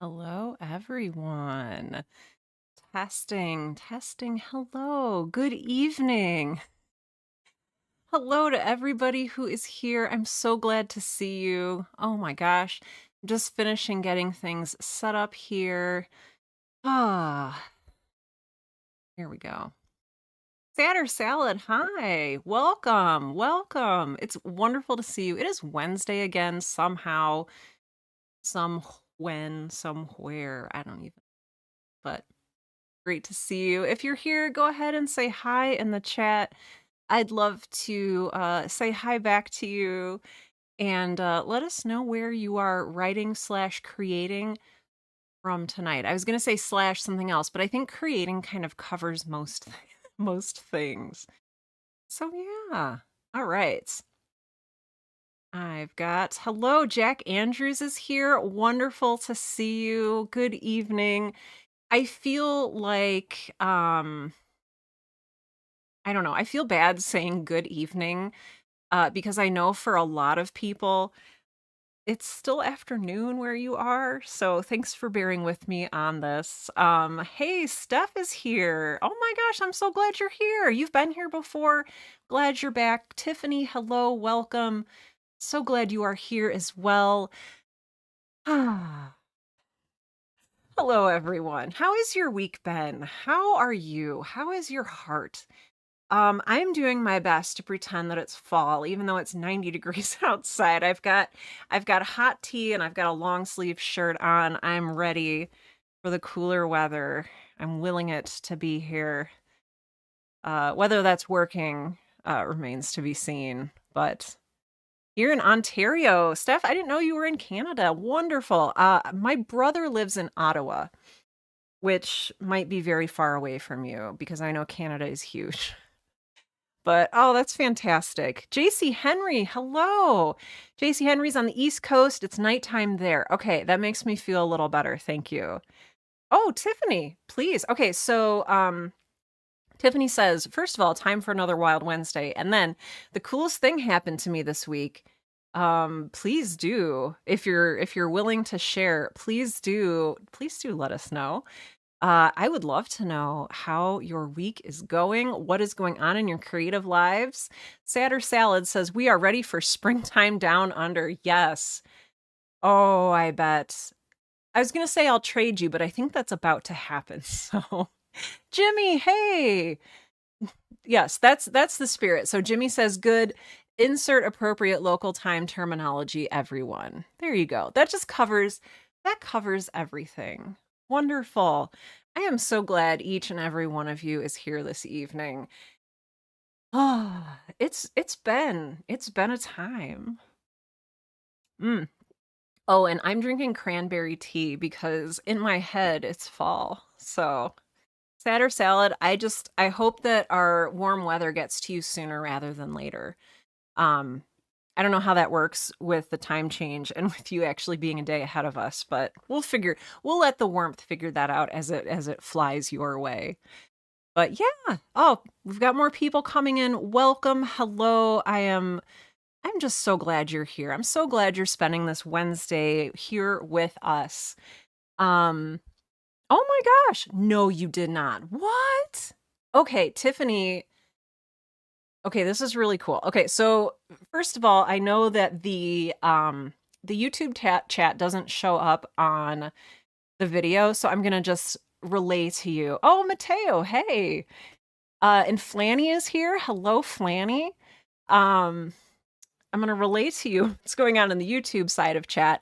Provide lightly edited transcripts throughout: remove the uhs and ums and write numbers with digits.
Hello, everyone. Testing, testing. Hello, good evening. Hello to everybody who is here. I'm so glad to see you. Oh my gosh, I'm just finishing getting things set up here. Ah, here we go. Satter Salad, hi. Welcome, welcome. It's wonderful to see you. It is Wednesday again, somehow, some when, somewhere. I don't even, but great to see you. If you're here, go ahead and say hi in the chat. I'd love to say hi back to you and let us know where you are writing slash creating from tonight. I was going to say slash something else, but I think creating kind of covers most most things. So yeah. All right. I've got hello, Jack Andrews is here. Wonderful to see you. Good evening. I feel like I don't know. I feel bad saying good evening because I know for a lot of people, it's still afternoon where you are. So thanks for bearing with me on this. Hey, Steph is here. Oh my gosh, I'm so glad you're here. You've been here before. Glad you're back. Tiffany, hello, welcome. So glad you are here as well. Hello, everyone. How has your week been? How are you? How is your heart? I'm doing my best to pretend that it's fall, even though it's 90 degrees outside. I've got hot tea and I've got a long sleeve shirt on. I'm ready for the cooler weather. I'm willing it to be here. Whether that's working remains to be seen. But you're in Ontario, Steph. I didn't know you were in Canada. Wonderful. My brother lives in Ottawa, which might be very far away from you because I know Canada is huge. But oh, that's fantastic. JC Henry, hello. JC Henry's on the East Coast. It's nighttime there. Okay, that makes me feel a little better. Thank you. Oh, Tiffany, please. Okay, so Tiffany says, first of all, time for another Wild Wednesday. And then the coolest thing happened to me this week. Please do. If you're willing to share, please do let us know. I would love to know how your week is going. What is going on in your creative lives? Satter Salad says, we are ready for springtime down under. Yes. Oh, I bet. I was going to say I'll trade you, but I think that's about to happen. So, Jimmy, hey. Yes, that's the spirit. So Jimmy says, good. Insert appropriate local time terminology, everyone. There you go. That covers everything. Wonderful. I am so glad each and every one of you is here this evening. Ah, it's been a time. Mm. Oh, and I'm drinking cranberry tea because in my head it's fall. So, Satter salad, I hope that our warm weather gets to you sooner rather than later. Um, I don't know how that works with the time change and with you actually being a day ahead of us, but we'll let the warmth figure that out as it flies your way. But yeah, oh, we've got more people coming in. Welcome. Hello. I'm just so glad you're here. I'm so glad you're spending this Wednesday here with us. Um, oh my gosh. No, you did not. What? Okay, Tiffany. Okay, this is really cool. Okay, so first of all, I know that the YouTube chat doesn't show up on the video, so I'm gonna just relay to you. Oh, Mateo, hey. And Flanny is here. Hello, Flanny. Um, I'm gonna relay to you what's going on in the YouTube side of chat.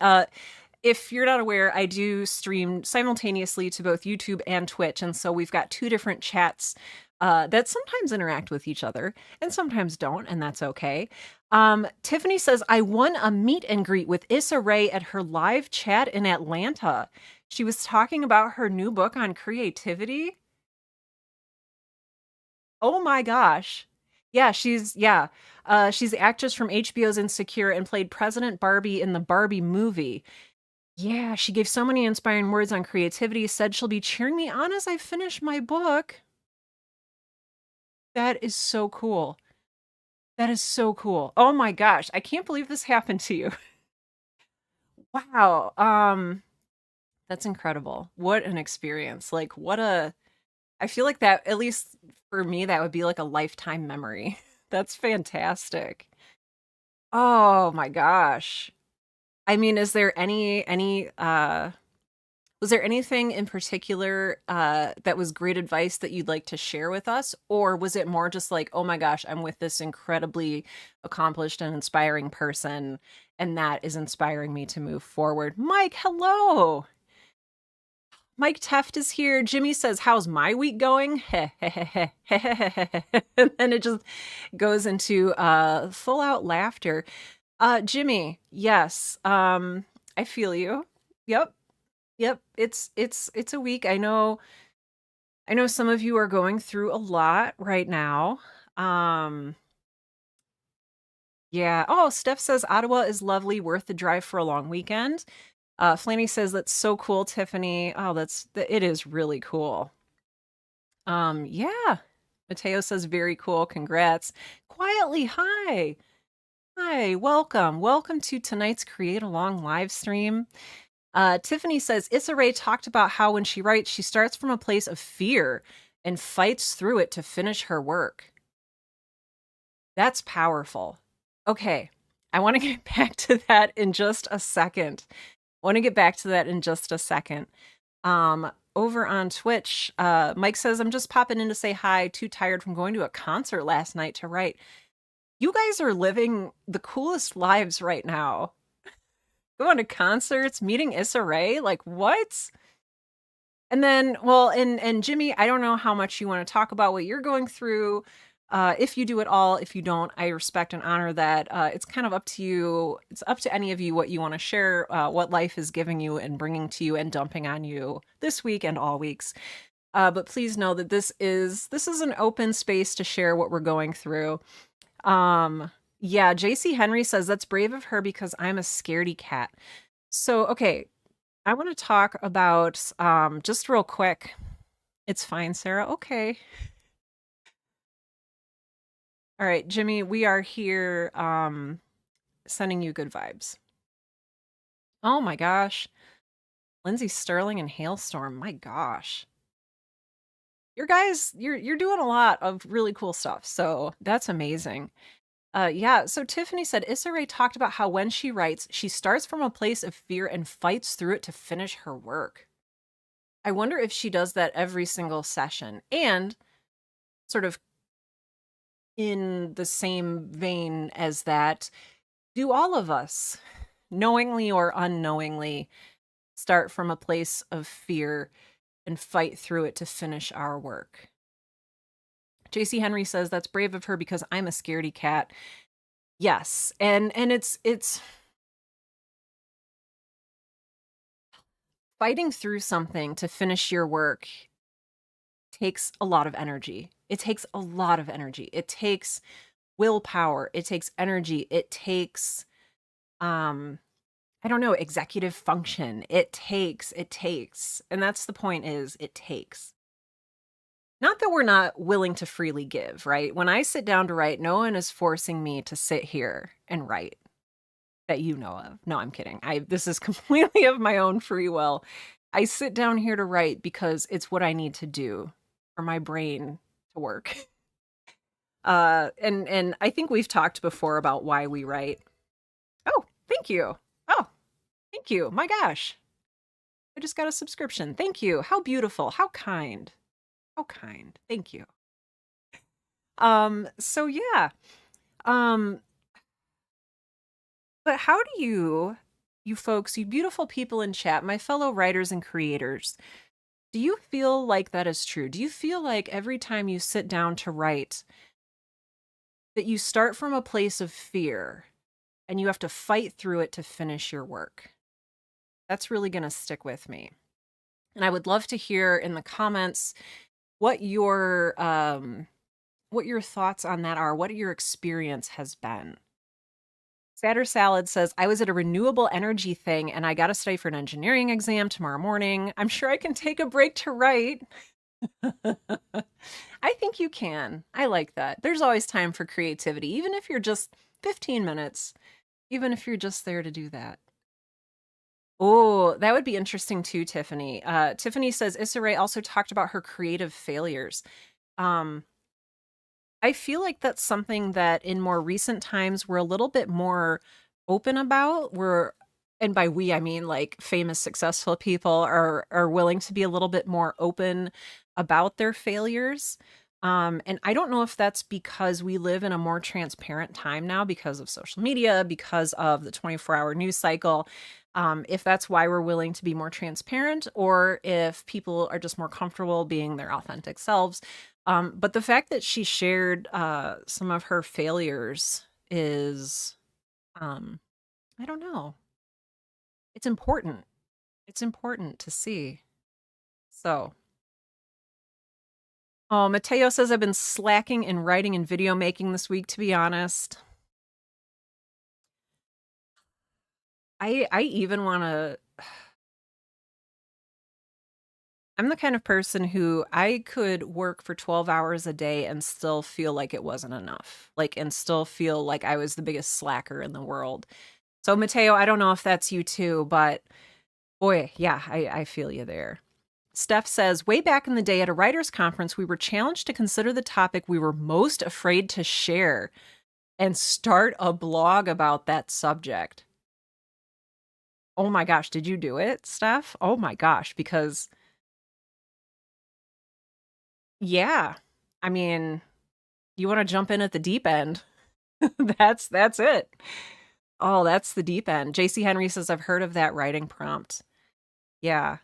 If you're not aware, I do stream simultaneously to both YouTube and Twitch, and so we've got two different chats that sometimes interact with each other and sometimes don't, and that's okay. Tiffany says, I won a meet and greet with Issa Rae at her live chat in Atlanta. She was talking about her new book on creativity. Oh my gosh. She's the actress from HBO's Insecure and played President Barbie in the Barbie movie. Yeah, she gave so many inspiring words on creativity, said she'll be cheering me on as I finish my book. That is so cool. That is so cool. Oh my gosh, I can't believe this happened to you. Wow. That's incredible. What an experience. Like, I feel like that, at least for me, that would be like a lifetime memory. That's fantastic. Oh my gosh. I mean, is there was there anything in particular that was great advice that you'd like to share with us? Or was it more just like, oh my gosh, I'm with this incredibly accomplished and inspiring person, and that is inspiring me to move forward? Mike, hello. Mike Teft is here. Jimmy says, how's my week going? And then it just goes into full out laughter. Jimmy, yes. I feel you. Yep. Yep. It's a week. I know some of you are going through a lot right now. Yeah. Oh, Steph says Ottawa is lovely, worth the drive for a long weekend. Flanny says that's so cool, Tiffany. Oh, it is really cool. Yeah. Mateo says very cool. Congrats. Quietly, hi. Hi, welcome. Welcome to tonight's Create Along live stream. Tiffany says Issa Rae talked about how when she writes, she starts from a place of fear and fights through it to finish her work. That's powerful. Okay, I want to get back to that in just a second. Over on Twitch, Mike says, I'm just popping in to say hi. Too tired from going to a concert last night to write. You guys are living the coolest lives right now. Going to concerts, meeting Issa Rae, like what? And then, well, and Jimmy, I don't know how much you want to talk about what you're going through. If you do it all, if you don't, I respect and honor that. It's kind of up to you. It's up to any of you what you want to share, what life is giving you and bringing to you and dumping on you this week and all weeks. But please know that this is an open space to share what we're going through. Yeah, JC Henry says that's brave of her because I'm a scaredy cat. So, okay, I want to talk about just real quick. It's fine, Sarah. Okay. All right, Jimmy, we are here sending you good vibes. Oh my gosh. Lindsay Sterling and Hailstorm. My gosh. You're doing a lot of really cool stuff. So, that's amazing. Yeah, so Tiffany said Issa Rae talked about how when she writes, she starts from a place of fear and fights through it to finish her work. I wonder if she does that every single session. And sort of in the same vein as that, do all of us, knowingly or unknowingly, start from a place of fear and fight through it to finish our work? JC Henry says that's brave of her because I'm a scaredy cat. Yes, and it's fighting through something to finish your work takes a lot of energy. It takes a lot of energy. It takes willpower. It takes energy. It takes I don't know, executive function. It takes. And that's the point is it takes. Not that we're not willing to freely give, right? When I sit down to write, no one is forcing me to sit here and write that you know of. No, I'm kidding. This is completely of my own free will. I sit down here to write because it's what I need to do for my brain to work. And I think we've talked before about why we write. Oh, thank you. Oh, thank you. My gosh. I just got a subscription. Thank you. How beautiful. How kind. How kind. Thank you. So yeah. Um, but how do you folks, you beautiful people in chat, my fellow writers and creators, do you feel like that is true? Do you feel like every time you sit down to write that you start from a place of fear and you have to fight through it to finish your work? That's really going to stick with me. And I would love to hear in the comments what your thoughts on that are, what your experience has been. Satter Salad says, I was at a renewable energy thing and I got to study for an engineering exam tomorrow morning. I'm sure I can take a break to write. I think you can. I like that. There's always time for creativity, even if you're just 15 minutes, even if you're just there to do that. Oh, that would be interesting too, Tiffany. Tiffany says Issa Rae also talked about her creative failures. Um, I feel like that's something that in more recent times we're a little bit more open about. And by we I mean like famous successful people are willing to be a little bit more open about their failures. And I don't know if that's because we live in a more transparent time now because of social media, because of the 24-hour news cycle. If that's why we're willing to be more transparent, or if people are just more comfortable being their authentic selves. But the fact that she shared some of her failures is, I don't know. It's important. It's important to see. So, oh, Mateo says I've been slacking in writing and video making this week, to be honest. I even want to. I'm the kind of person who I could work for 12 hours a day and still feel like it wasn't enough. Like, and still feel like I was the biggest slacker in the world. So, Mateo, I don't know if that's you too, but boy, yeah, I feel you there. Steph says, way back in the day at a writers' conference, we were challenged to consider the topic we were most afraid to share and start a blog about that subject. Oh my gosh, did you do it, Steph? Oh my gosh, because yeah, I mean, you want to jump in at the deep end. That's it. Oh, that's the deep end. JC Henry says, I've heard of that writing prompt. Yeah.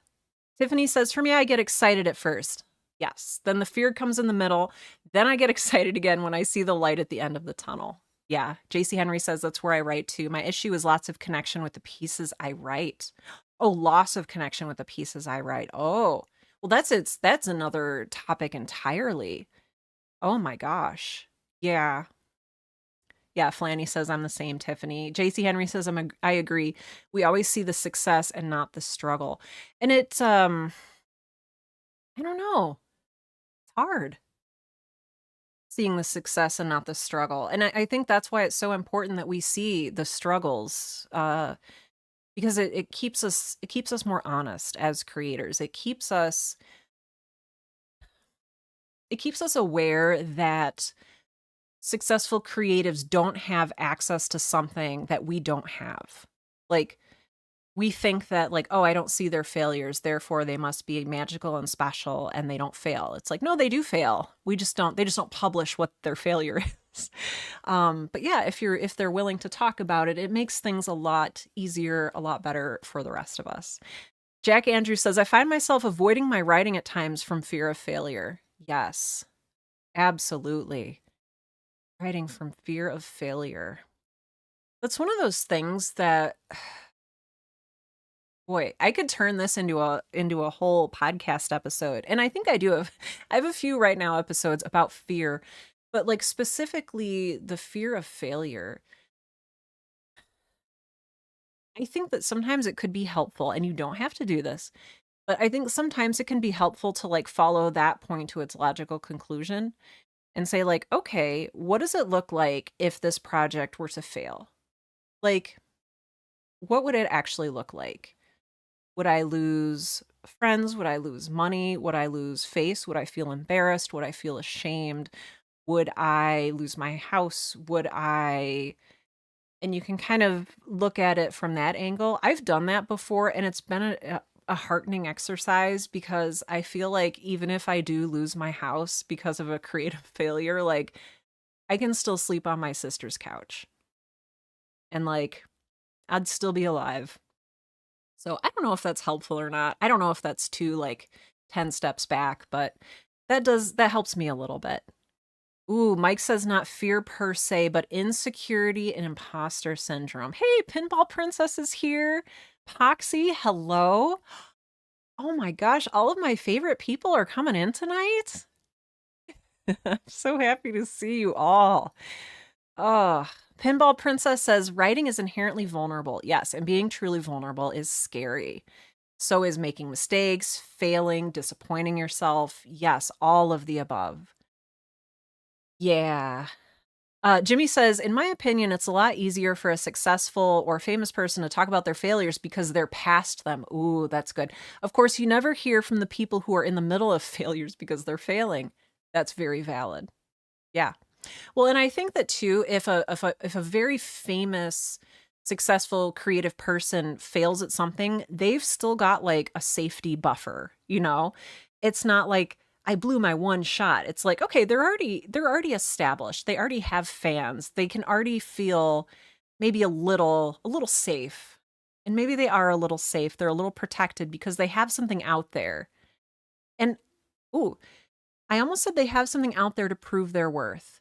Tiffany says, for me, I get excited at first. Yes. Then the fear comes in the middle. Then I get excited again when I see the light at the end of the tunnel. Yeah. JC Henry says, that's where I write too. My issue is lots of connection with the pieces I write. Oh, loss of connection with the pieces I write. Oh, well, that's another topic entirely. Oh my gosh. Yeah. Yeah, Flanny says I'm the same, Tiffany. JC Henry says I agree. We always see the success and not the struggle. And it's I don't know. It's hard seeing the success and not the struggle. And I think that's why it's so important that we see the struggles. Because it keeps us more honest as creators. It keeps us aware that successful creatives don't have access to something that we don't have. Like we think that like, oh, I don't see their failures, therefore they must be magical and special and they don't fail. It's like, no, they do fail. They just don't publish what their failure is. But yeah, if they're willing to talk about it, it makes things a lot easier, a lot better for the rest of us. Jack Andrews says, I find myself avoiding my writing at times from fear of failure. Yes, absolutely. Writing from fear of failure. That's one of those things that boy, I could turn this into a whole podcast episode. And I think I do have I have a few right now episodes about fear, but like specifically the fear of failure. I think that sometimes it could be helpful and you don't have to do this, but I think sometimes it can be helpful to like follow that point to its logical conclusion and say like, okay, what does it look like if this project were to fail? Like, what would it actually look like? Would I lose friends? Would I lose money? Would I lose face? Would I feel embarrassed? Would I feel ashamed? Would I lose my house? Would I and you can kind of look at it from that angle. I've done that before and it's been a heartening exercise because I feel like even if I do lose my house because of a creative failure, like I can still sleep on my sister's couch and like I'd still be alive. So I don't know if that's helpful or not. I don't know if that's too like 10 steps back, but that helps me a little bit. Ooh, Mike says not fear per se, but insecurity and imposter syndrome. Hey, Pinball Princess is here. Poxy, hello. Oh my gosh, all of my favorite people are coming in tonight. I'm so happy to see you all. Oh, Pinball Princess says writing is inherently vulnerable. Yes, and being truly vulnerable is scary. So is making mistakes, failing, disappointing yourself. Yes, all of the above. Yeah. Jimmy says, in my opinion, it's a lot easier for a successful or famous person to talk about their failures because they're past them. Ooh, that's good. Of course, you never hear from the people who are in the middle of failures because they're failing. That's very valid. Yeah. Well, and I think that too, if a very famous, successful, creative person fails at something, they've still got like a safety buffer, you know? It's not like I blew my one shot. It's like, okay, they're already established. They already have fans. They can already feel maybe a little safe. And maybe they are a little safe. They're a little protected because they have something out there. And ooh, I almost said they have something out there to prove their worth.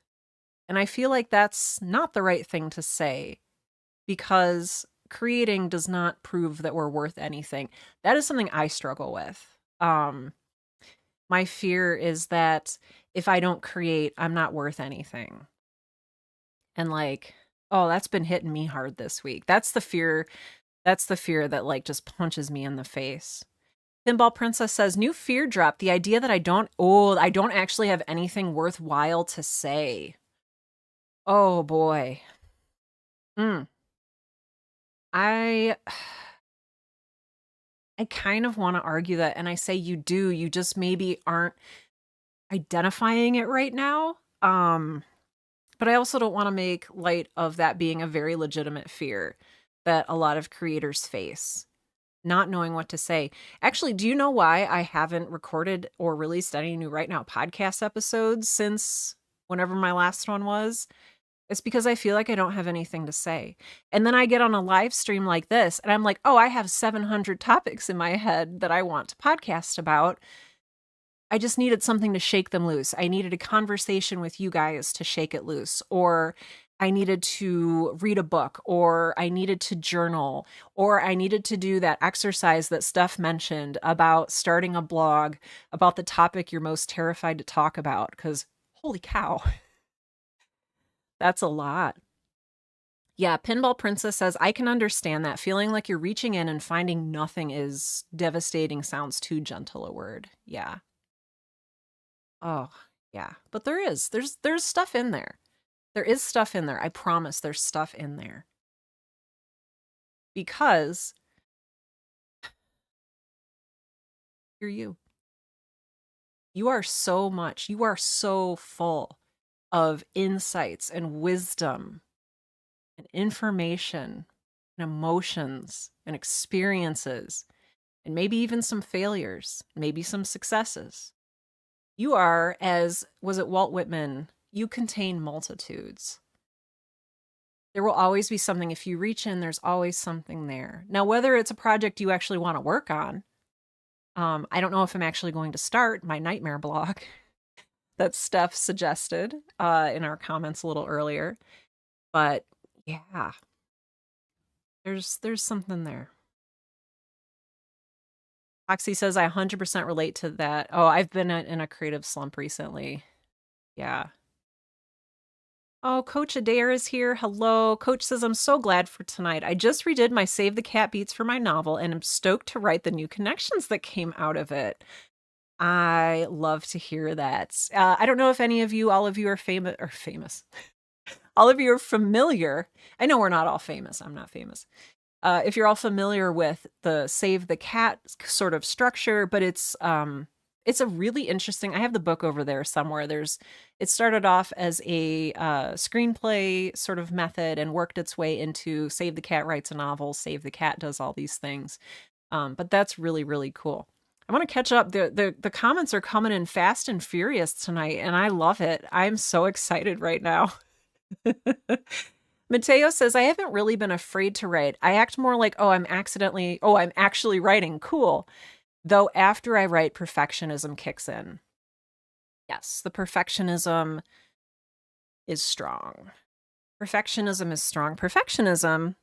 And I feel like that's not the right thing to say because creating does not prove that we're worth anything. That is something I struggle with. My fear is that if I don't create, I'm not worth anything. And like, oh, that's been hitting me hard this week. That's the fear. That's the fear that like just punches me in the face. Pinball Princess says, new fear drop. The idea that I don't actually have anything worthwhile to say. Oh boy. Mm. I I kind of want to argue that, and I say you do. You just maybe aren't identifying it right now. But I also don't want to make light of that being a very legitimate fear that a lot of creators face, not knowing what to say. Actually, do you know why I haven't recorded or released any new Right Now podcast episodes since whenever my last one was? It's because I feel like I don't have anything to say. And then I get on a live stream like this and I'm like, oh, I have 700 topics in my head that I want to podcast about. I just needed something to shake them loose. I needed a conversation with you guys to shake it loose, or I needed to read a book, or I needed to journal, or I needed to do that exercise that Steph mentioned about starting a blog about the topic you're most terrified to talk about. Because holy cow, that's a lot. Yeah, Pinball Princess says, I can understand that. Feeling like you're reaching in and finding nothing is devastating sounds too gentle a word. Yeah. Oh, yeah. But there's stuff in there. There is stuff in there. I promise there's stuff in there. Because you're you. You are so much. You are so full of insights and wisdom and information and emotions and experiences and maybe even some failures, maybe some successes. You are, as was it Walt Whitman, you contain multitudes. There will always be something. If you reach in, there's always something there. Now, whether it's a project you actually want to work on, I don't know if I'm actually going to start my nightmare blog that Steph suggested in our comments a little earlier. But yeah, there's something there. Oxy says, I 100% relate to that. Oh, I've been in a creative slump recently. Yeah. Oh, Coach Adair is here. Hello. Coach says, I'm so glad for tonight. I just redid my Save the Cat beats for my novel and am stoked to write the new connections that came out of it. I love to hear that. I don't know if any of you, all of you are famous. All of you are familiar. I know we're not all famous. I'm not famous. If you're all familiar with the Save the Cat sort of structure, but it's a really interesting. I have the book over there somewhere. It started off as a screenplay sort of method and worked its way into Save the Cat writes a novel, Save the Cat does all these things. But that's really, really cool. I want to catch up. The comments are coming in fast and furious tonight, and I love it. I'm so excited right now. Mateo says, I haven't really been afraid to write. I act more like, I'm actually writing. Cool. Though after I write, perfectionism kicks in. Yes, the perfectionism is strong. Perfectionism is strong. Perfectionism,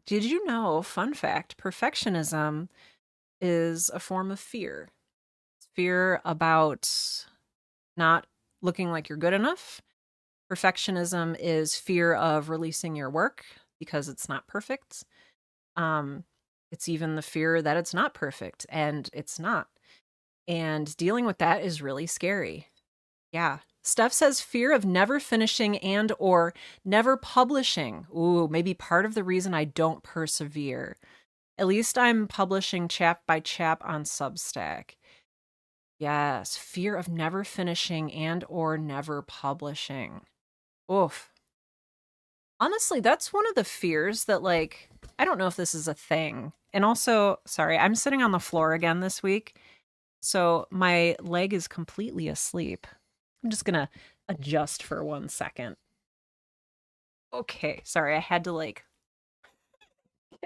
did you know, fun fact, perfectionism is a form of fear. It's fear about not looking like you're good enough. Perfectionism is fear of releasing your work because it's not perfect. It's even the fear that it's not perfect, and it's not. And dealing with that is really scary. Yeah. Steph says fear of never finishing and or never publishing. Ooh, maybe part of the reason I don't persevere. At least I'm publishing chap by chap on Substack. Yes, fear of never finishing and or never publishing. Oof. Honestly, that's one of the fears that like I don't know if this is a thing. And also, sorry, I'm sitting on the floor again this week. So my leg is completely asleep. I'm just gonna adjust for 1 second. Okay, sorry, I had to like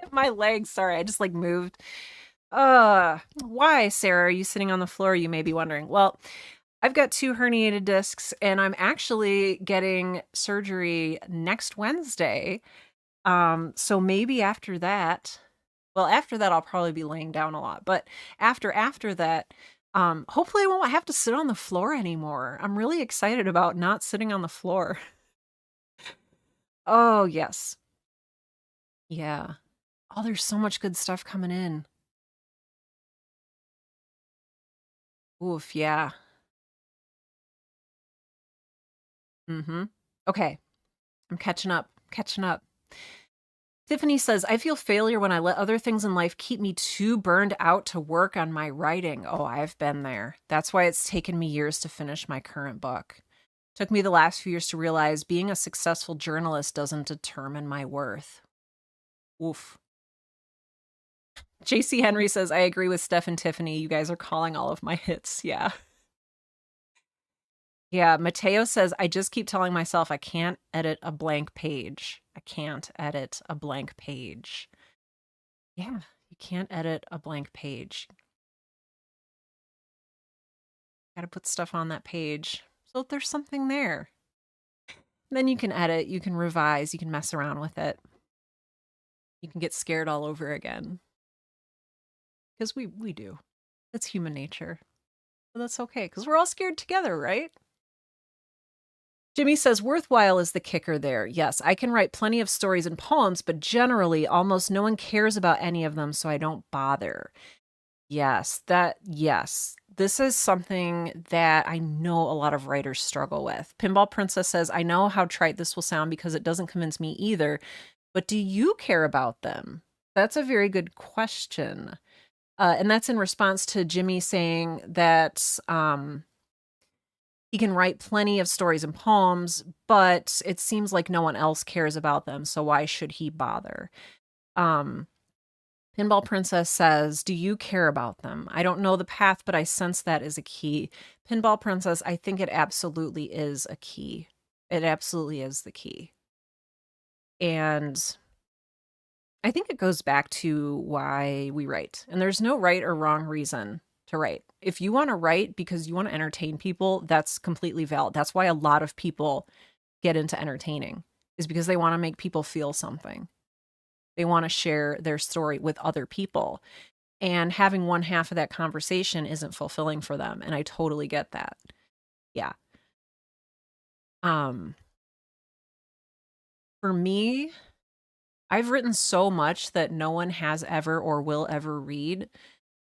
hit my leg. Sorry, I just like moved. Why, Sarah, are you sitting on the floor? You may be wondering. Well, I've got 2 herniated discs and I'm actually getting surgery next Wednesday. So maybe after that, well, after that I'll probably be laying down a lot, but after that, hopefully I won't have to sit on the floor anymore. I'm really excited about not sitting on the floor. Oh, yes. Yeah. Oh, there's so much good stuff coming in. Oof, yeah. Mhm. Okay. I'm catching up. Tiffany says, I feel failure when I let other things in life keep me too burned out to work on my writing. Oh, I've been there. That's why it's taken me years to finish my current book. Took me the last few years to realize being a successful journalist doesn't determine my worth. Oof. JC Henry says, I agree with Steph and Tiffany. You guys are calling all of my hits. Yeah. Yeah. Mateo says, I just keep telling myself I can't edit a blank page. I can't edit a blank page. Yeah. You can't edit a blank page. Got to put stuff on that page. So there's something there. And then you can edit, you can revise, you can mess around with it. You can get scared all over again. Because we do. It's human nature. But that's okay, because we're all scared together, right? Jimmy says, worthwhile is the kicker there. Yes, I can write plenty of stories and poems, but generally almost no one cares about any of them, so I don't bother. Yes. This is something that I know a lot of writers struggle with. Pinball Princess says, I know how trite this will sound because it doesn't convince me either, but do you care about them? That's a very good question. And that's in response to Jimmy saying that he can write plenty of stories and poems, but it seems like no one else cares about them, so why should he bother? Pinball Princess says, do you care about them? I don't know the path, but I sense that is a key. Pinball Princess, I think it absolutely is a key. It absolutely is the key. And I think it goes back to why we write. And there's no right or wrong reason to write. If you want to write because you want to entertain people, that's completely valid. That's why a lot of people get into entertaining, is because they want to make people feel something. They want to share their story with other people. And having one half of that conversation isn't fulfilling for them. And I totally get that. Yeah. For me, I've written so much that no one has ever or will ever read.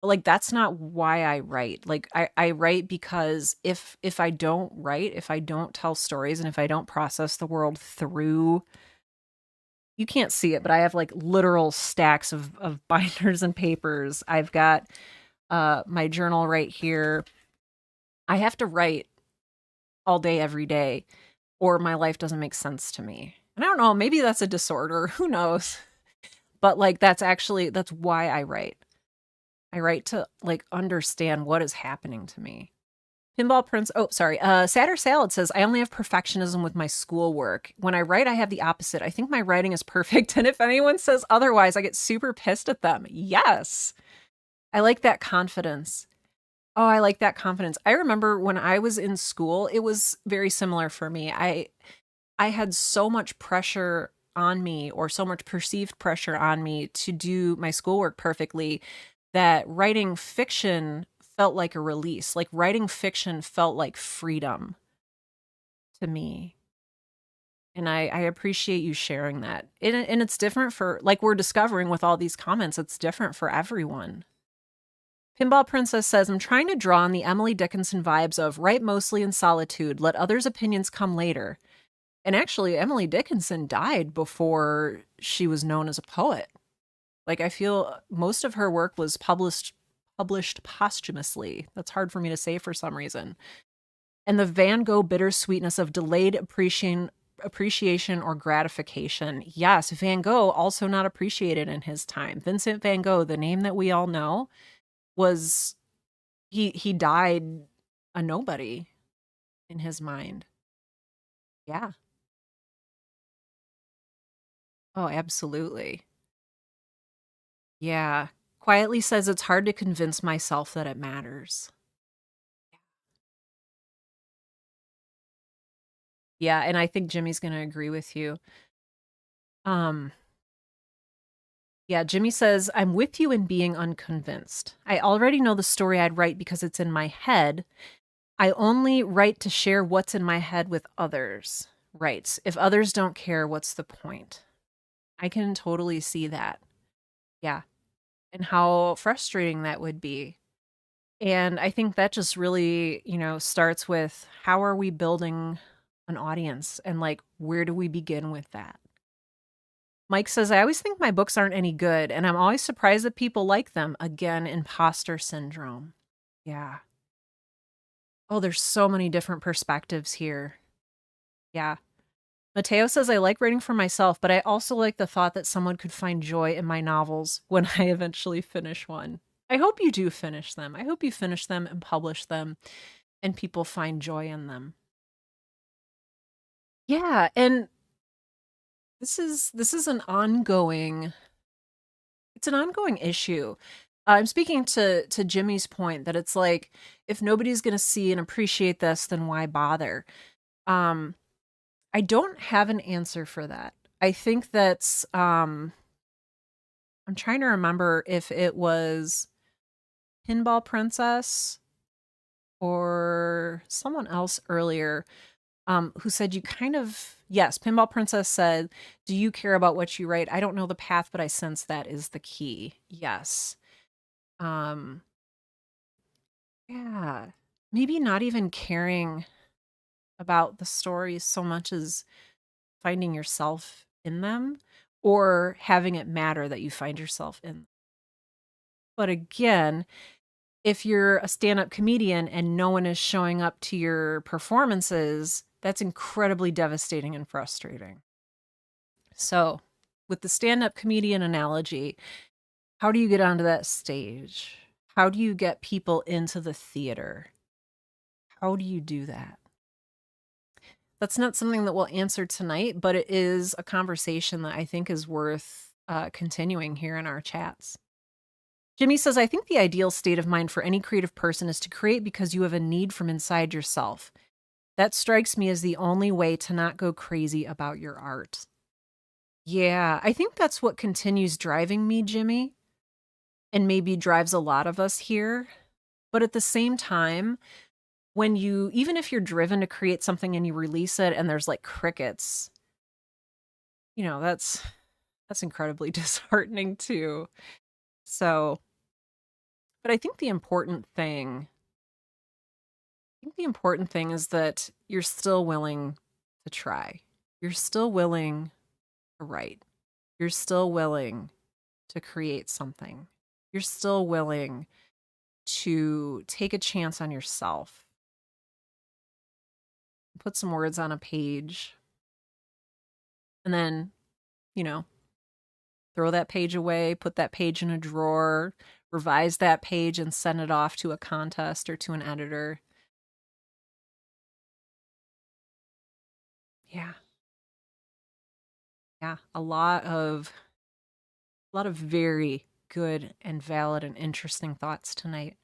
But like, that's not why I write. Like I write because if I don't write, if I don't tell stories, and if I don't process the world through, you can't see it, but I have like literal stacks of binders and papers. I've got my journal right here. I have to write all day, every day, or my life doesn't make sense to me. And I don't know, maybe that's a disorder. Who knows? But like, that's why I write. I write to like understand what is happening to me. Pinball Prince. Oh, sorry. Sadder Salad says, I only have perfectionism with my schoolwork. When I write, I have the opposite. I think my writing is perfect. And if anyone says otherwise, I get super pissed at them. Yes. I like that confidence. Oh, I like that confidence. I remember when I was in school, it was very similar for me. I had so much pressure on me, or so much perceived pressure on me to do my schoolwork perfectly, that writing fiction felt like a release. Like writing fiction felt like freedom to me. And I appreciate you sharing that. And it's different for, like we're discovering with all these comments, it's different for everyone. Pinball Princess says, I'm trying to draw on the Emily Dickinson vibes of write mostly in solitude, let others' opinions come later. And actually, Emily Dickinson died before she was known as a poet. Like, I feel most of her work was published posthumously. That's hard for me to say for some reason. And the Van Gogh bittersweetness of delayed appreciation or gratification. Yes, Van Gogh also not appreciated in his time. Vincent Van Gogh, the name that we all know, was he died a nobody in his mind. Yeah. Oh, absolutely. Yeah. Quietly says it's hard to convince myself that it matters. Yeah, and I think Jimmy's going to agree with you. Um yeah, Jimmy says, I'm with you in being unconvinced. I already know the story I'd write because it's in my head. I only write to share what's in my head with others. Right. If others don't care, what's the point? I can totally see that. Yeah. And how frustrating that would be. And I think that just really, starts with how are we building an audience and like where do we begin with that? Mike says, I always think my books aren't any good and I'm always surprised that people like them. Again, imposter syndrome. Yeah. Oh, there's so many different perspectives here. Yeah. Mateo says, I like writing for myself, but I also like the thought that someone could find joy in my novels when I eventually finish one. I hope you do finish them. I hope you finish them and publish them and people find joy in them. Yeah, and this is an ongoing it's an ongoing issue. I'm speaking to Jimmy's point that it's like if nobody's going to see and appreciate this, then why bother? Um I don't have an answer for that. I think that's I'm trying to remember if it was Pinball Princess or someone else earlier who said you kind of, yes, Pinball Princess said, do you care about what you write? I don't know the path, but I sense that is the key. Yes. Um, yeah. Maybe not even caring about the stories so much as finding yourself in them or having it matter that you find yourself in. But again, if you're a stand-up comedian and no one is showing up to your performances, that's incredibly devastating and frustrating. So, with the stand-up comedian analogy, how do you get onto that stage? How do you get people into the theater? How do you do that? That's not something that we'll answer tonight, but it is a conversation that I think is worth continuing here in our chats. Jimmy says, I think the ideal state of mind for any creative person is to create because you have a need from inside yourself. That strikes me as the only way to not go crazy about your art. Yeah, I think that's what continues driving me, Jimmy, and maybe drives a lot of us here. But at the same time, when you, even if you're driven to create something and you release it and there's like crickets, that's incredibly disheartening too. So, but I think the important thing is that you're still willing to try. You're still willing to write. You're still willing to create something. You're still willing to take a chance on yourself. Put some words on a page. And then, you know, throw that page away, put that page in a drawer, revise that page and send it off to a contest or to an editor. Yeah. Yeah, a lot of very good and valid and interesting thoughts tonight.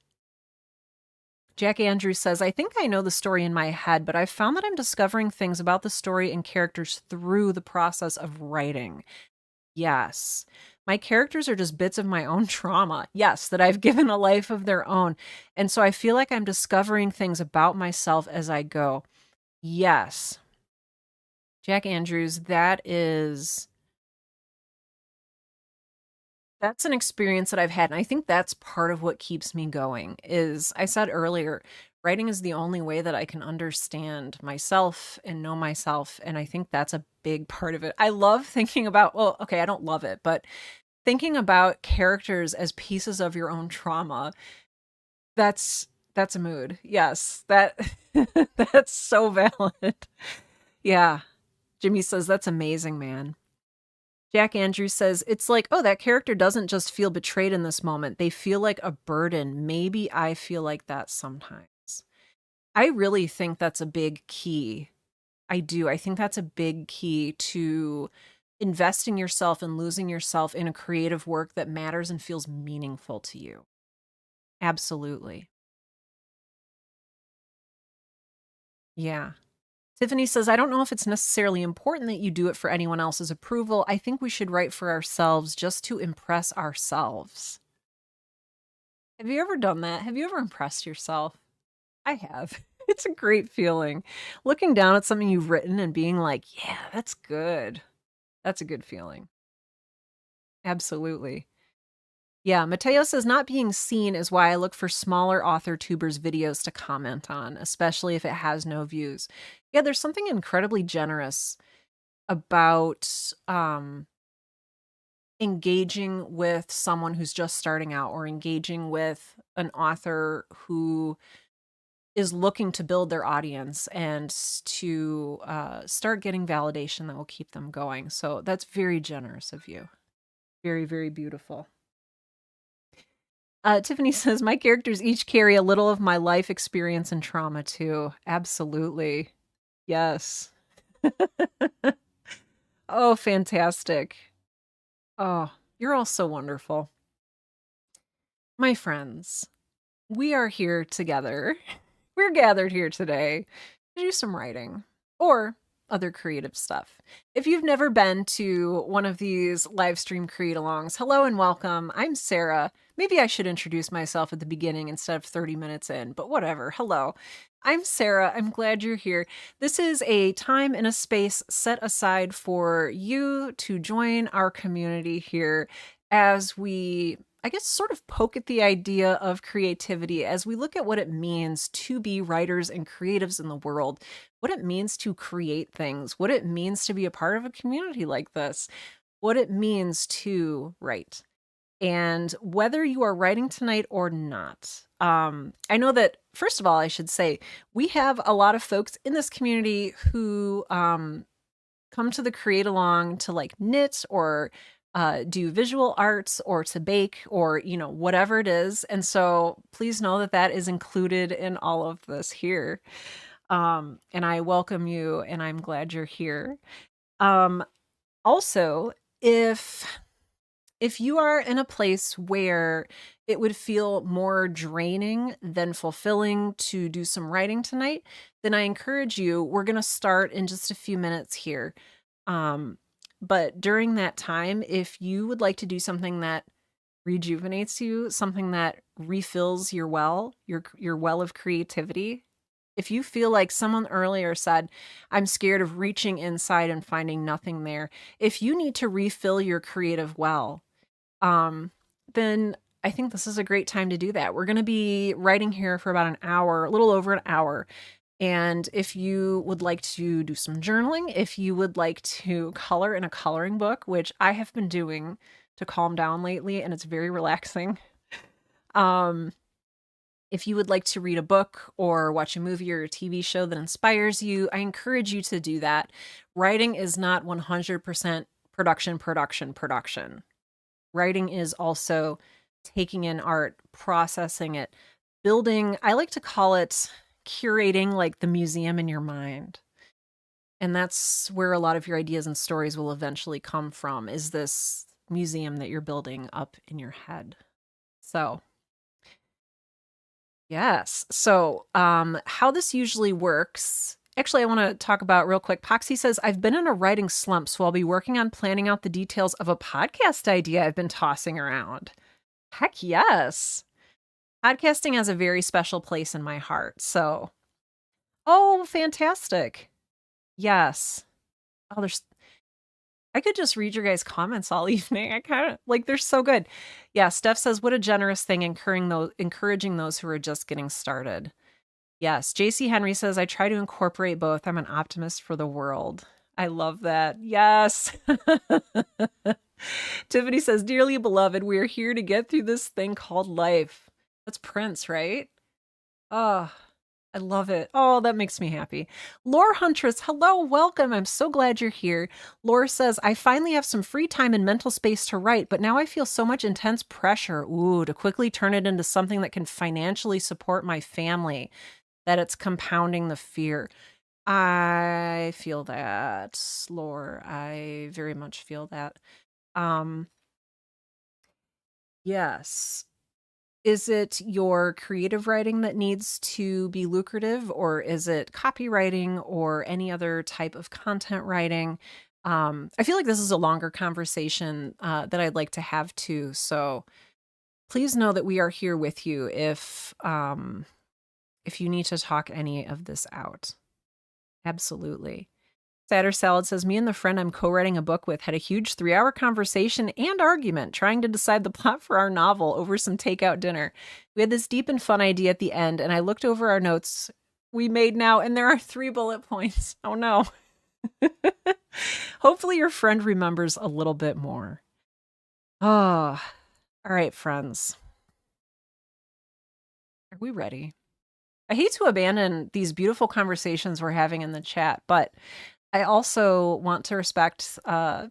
Jack Andrews says, I think I know the story in my head, but I've found that I'm discovering things about the story and characters through the process of writing. Yes. My characters are just bits of my own trauma. Yes, that I've given a life of their own. And so I feel like I'm discovering things about myself as I go. Yes. Jack Andrews, that is That's an experience that I've had, and I think that's part of what keeps me going. Is I said earlier, writing is the only way that I can understand myself and know myself, and I think that's a big part of it. I love thinking about, well, okay, I don't love it, but thinking about characters as pieces of your own trauma, that's a mood. Yes, that that's so valid. Yeah. Jimmy says that's amazing, man. Jack Andrews says, it's like, oh, that character doesn't just feel betrayed in this moment. They feel like a burden. Maybe I feel like that sometimes. I really think that's a big key. I do. I think that's a big key to investing yourself and losing yourself in a creative work that matters and feels meaningful to you. Absolutely. Yeah. Tiffany says, I don't know if it's necessarily important that you do it for anyone else's approval. I think we should write for ourselves just to impress ourselves. Have you ever done that? Have you ever impressed yourself? I have. It's a great feeling. Looking down at something you've written and being like, yeah, that's good. That's a good feeling. Absolutely. Yeah, Mateo says not being seen is why I look for smaller author tubers videos to comment on, especially if it has no views. Yeah, there's something incredibly generous about engaging with someone who's just starting out or engaging with an author who is looking to build their audience and to start getting validation that will keep them going. So that's very generous of you. Very, very beautiful. Tiffany says, my characters each carry a little of my life experience and trauma too. Absolutely. Yes. Oh, fantastic. Oh, you're all so wonderful. My friends, we are here together. We're gathered here today to do some writing or other creative stuff. If you've never been to one of these live stream create alongs, hello and welcome. I'm Sarah. Maybe I should introduce myself at the beginning instead of 30 minutes in, but whatever. Hello. I'm Sarah. I'm glad you're here. This is a time and a space set aside for you to join our community here as we, I guess, sort of poke at the idea of creativity as we look at what it means to be writers and creatives in the world, what it means to create things, what it means to be a part of a community like this, what it means to write. And whether you are writing tonight or not, I know that, first of all, I should say, we have a lot of folks in this community who come to the create along to like knit or do visual arts or to bake or, you know, whatever it is. And so please know that that is included in all of this here. And I welcome you and I'm glad you're here. Also, if you are in a place where it would feel more draining than fulfilling to do some writing tonight, then I encourage you, we're going to start in just a few minutes here. But during that time, if you would like to do something that rejuvenates you, something that refills your well of creativity, if you feel like someone earlier said, I'm scared of reaching inside and finding nothing there, if you need to refill your creative well, then I think this is a great time to do that. We're going to be writing here for about an hour, a little over an hour. And if you would like to do some journaling, if you would like to color in a coloring book, which I have been doing to calm down lately, and it's very relaxing. If you would like to read a book or watch a movie or a TV show that inspires you, I encourage you to do that. Writing is not 100% production. Writing is also taking in art, processing it, building, I like to call it curating like the museum in your mind. And that's where a lot of your ideas and stories will eventually come from, is this museum that you're building up in your head. So, yes. So, how this usually works. Actually, I want to talk about real quick. Poxy says, I've been in a writing slump, so I'll be working on planning out the details of a podcast idea I've been tossing around. Heck yes. Podcasting has a very special place in my heart. So, oh, fantastic. Yes. Oh, there's I could just read your guys' comments all evening. I kinda like, they're so good. Yeah, Steph says, "What a generous thing encouraging those who are just getting started." Yes, JC Henry says, "I try to incorporate both. I'm an optimist for the world." I love that. Yes. Tiffany says, "Dearly beloved, we are here to get through this thing called life." That's Prince, right? Oh, I love it. Oh, that makes me happy. Lore Huntress, hello, welcome. I'm so glad you're here. Lore says, "I finally have some free time and mental space to write, but now I feel so much intense pressure, to quickly turn it into something that can financially support my family, that it's compounding the fear." I feel that, Lore. I very much feel that. Um, yes. Is it your creative writing that needs to be lucrative, or is it copywriting or any other type of content writing? I feel like this is a longer conversation that I'd like to have too. So please know that we are here with you if you need to talk any of this out. Absolutely. Satter Salad says, "Me and the friend I'm co-writing a book with had a huge 3-hour conversation and argument trying to decide the plot for our novel over some takeout dinner. We had this deep and fun idea at the end, and I looked over our notes we made now, and there are 3 bullet points. Oh no." Hopefully your friend remembers a little bit more. Oh, all right, friends. Are we ready? I hate to abandon these beautiful conversations we're having in the chat, but I also want to respect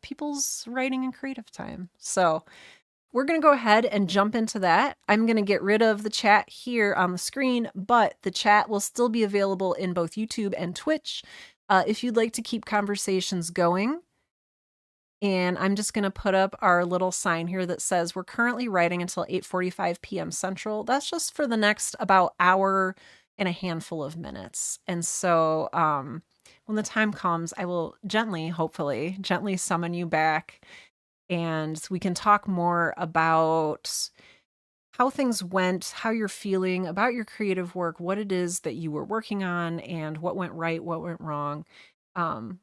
people's writing and creative time. So we're going to go ahead and jump into that. I'm going to get rid of the chat here on the screen, but the chat will still be available in both YouTube and Twitch if you'd like to keep conversations going. And I'm just going to put up our little sign here that says we're currently writing until 8:45 p.m. Central. That's just for the next about hour and a handful of minutes. And so when the time comes, I will hopefully, gently summon you back, and we can talk more about how things went, how you're feeling about your creative work, what it is that you were working on, and what went right, what went wrong.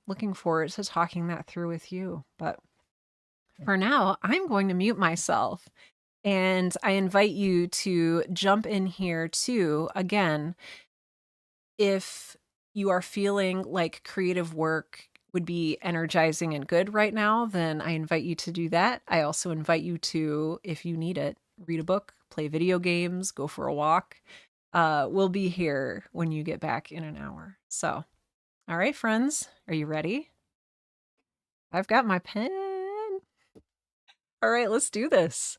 Looking forward to talking that through with you. But for now, I'm going to mute myself, and I invite you to jump in here too. Again, if you are feeling like creative work would be energizing and good right now, then I invite you to do that. I also invite you to, if you need it, read a book, play video games, go for a walk. We'll be here when you get back in an hour. So, all right, friends, are you ready? I've got my pen. All right, let's do this.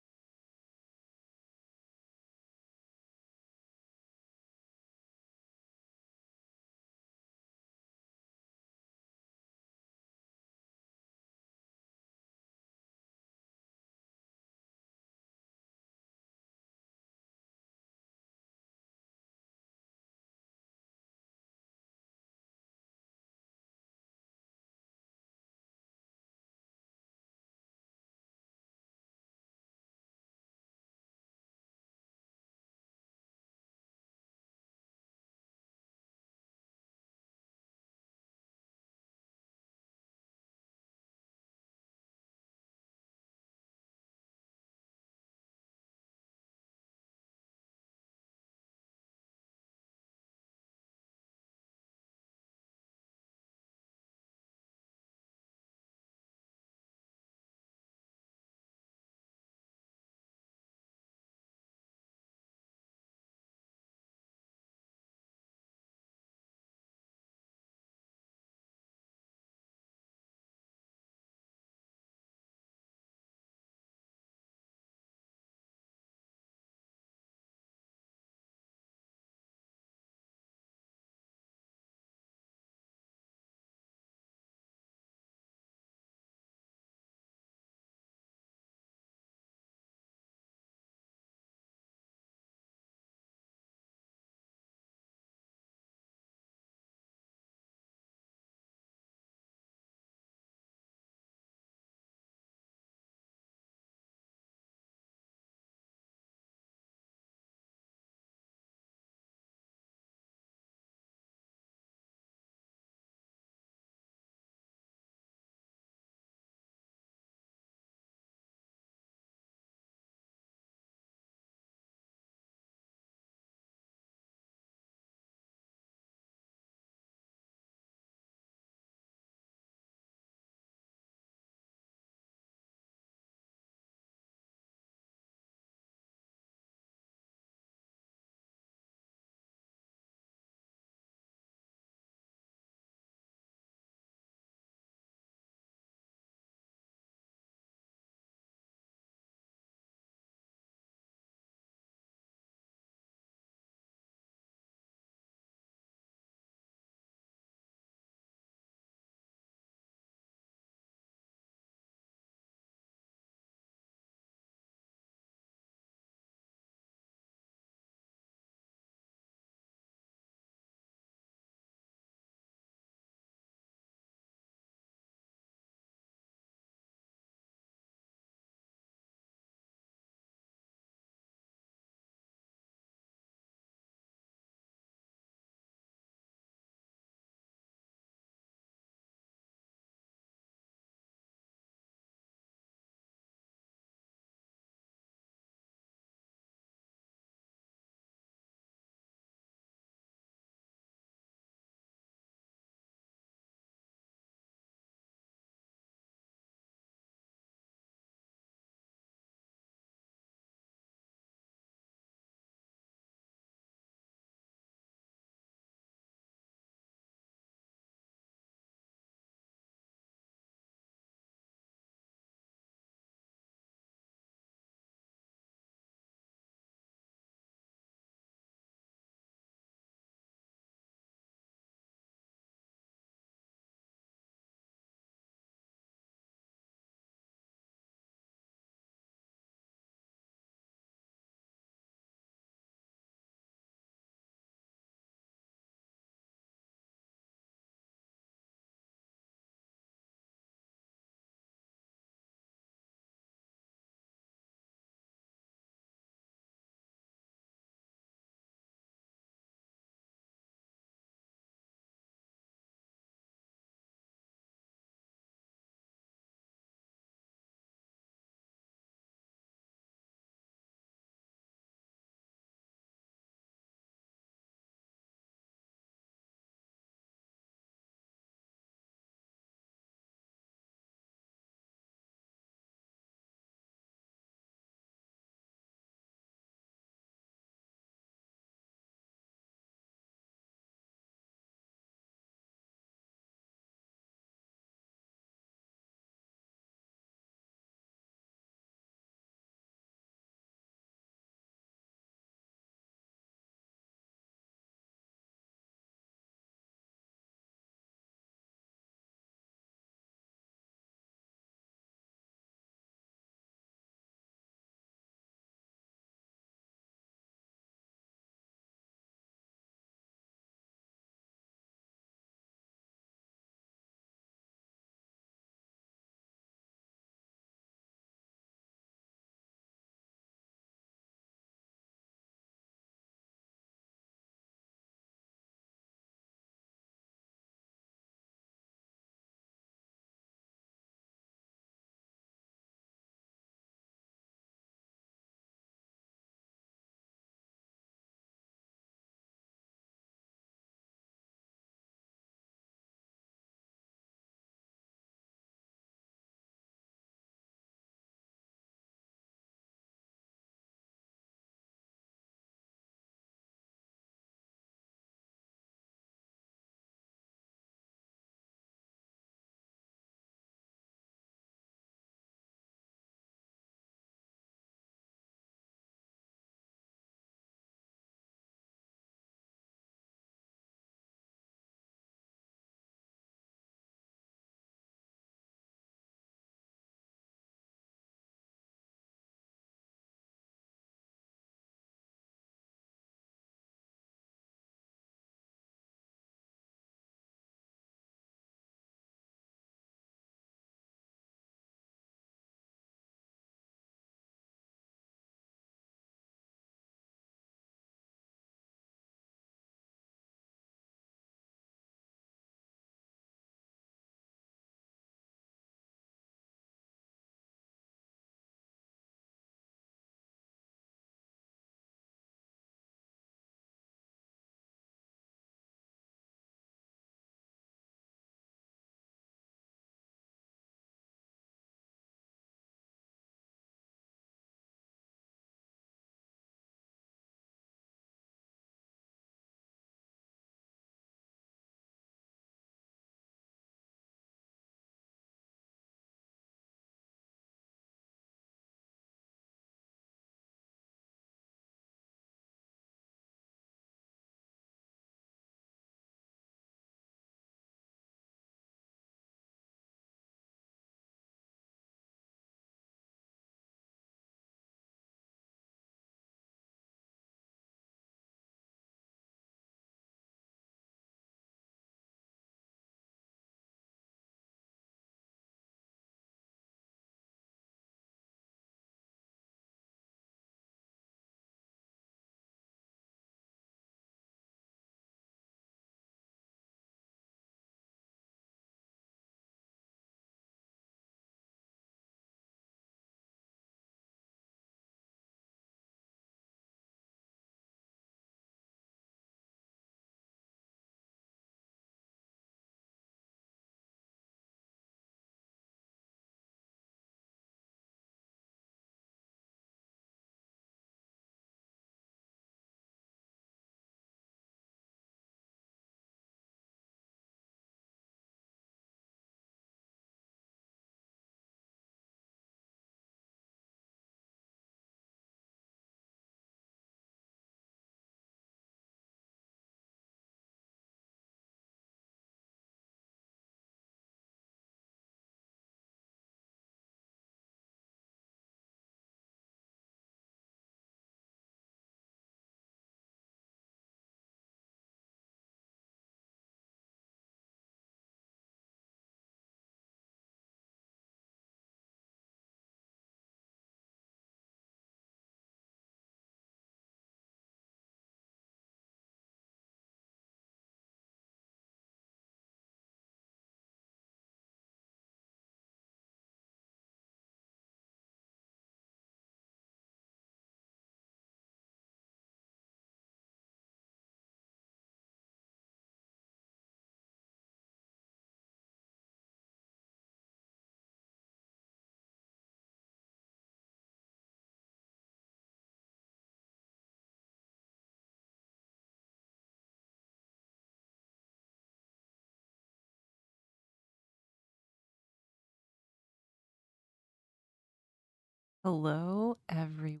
Hello, everyone.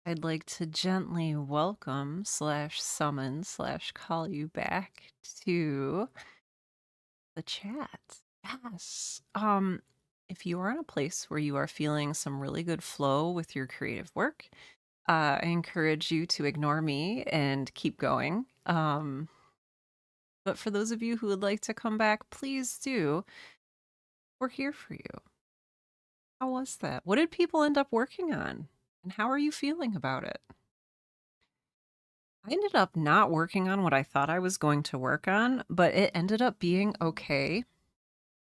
I'd like to gently welcome slash summon slash call you back to the chat. Yes. If you are in a place where you are feeling some really good flow with your creative work, I encourage you to ignore me and keep going. But for those of you who would like to come back, please do. We're here for you. How was that? What did people end up working on? And how are you feeling about it? I ended up not working on what I thought I was going to work on, but it ended up being okay.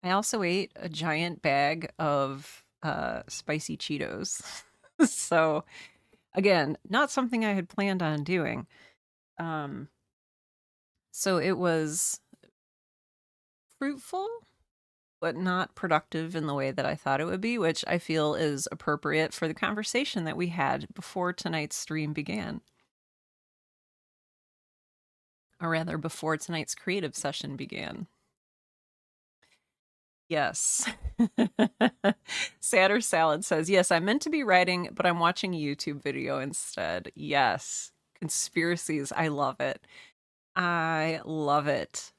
I also ate a giant bag of spicy Cheetos. So, again, not something I had planned on doing. Um, so it was fruitful, but not productive in the way that I thought it would be, which I feel is appropriate for the conversation that we had before tonight's stream began. Or rather, before tonight's creative session began. Yes. Sadder Salad says, yes, I meant to be writing, but I'm watching a YouTube video instead. Yes. Conspiracies. I love it. I love it.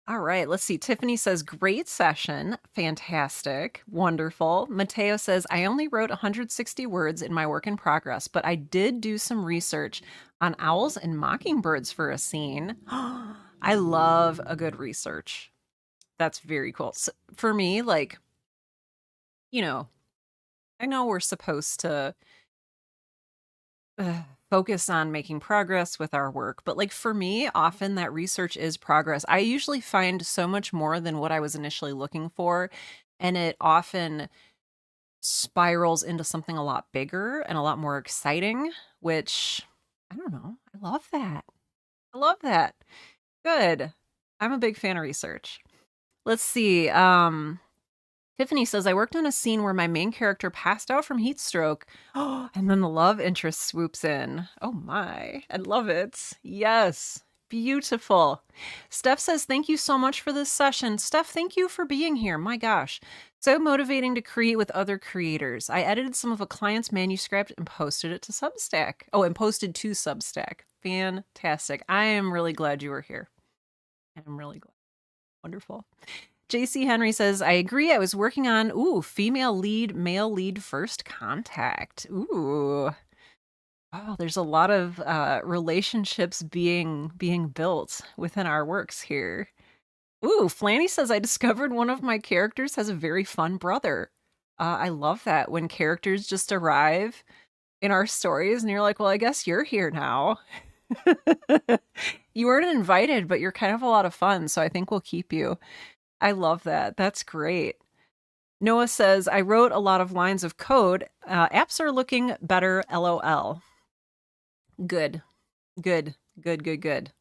All right, let's see. Tiffany says, great session. Fantastic. Wonderful. Mateo says, I only wrote 160 words in my work in progress, but I did do some research on owls and mockingbirds for a scene. I love a good research. That's very cool. So for me, like, you know, I know we're supposed to focus on making progress with our work, but like for me, often that research is progress. I usually find so much more than what I was initially looking for, and it often spirals into something a lot bigger and a lot more exciting, which I don't know. I love that. I love that. Good. I'm a big fan of research. Let's see. Tiffany says, I worked on a scene where my main character passed out from heat stroke. Oh, and then the love interest swoops in. Oh my, I love it. Yes, beautiful. Steph says, thank you so much for this session. Steph, thank you for being here. My gosh, so motivating to create with other creators. I edited some of a client's manuscript and posted it to Substack. Oh, and posted to Substack. Fantastic. I am really glad you were here. I'm really glad. Wonderful. JC Henry says, I agree. I was working on, female lead, male lead first contact. Ooh. Oh, there's a lot of relationships being built within our works here. Ooh, Flanny says, I discovered one of my characters has a very fun brother. I love that when characters just arrive in our stories and you're like, well, I guess you're here now. You weren't invited, but you're kind of a lot of fun, so I think we'll keep you. I love that. That's great. Noah says, I wrote a lot of lines of code. Apps are looking better, LOL. Good. Good. Good, good, good.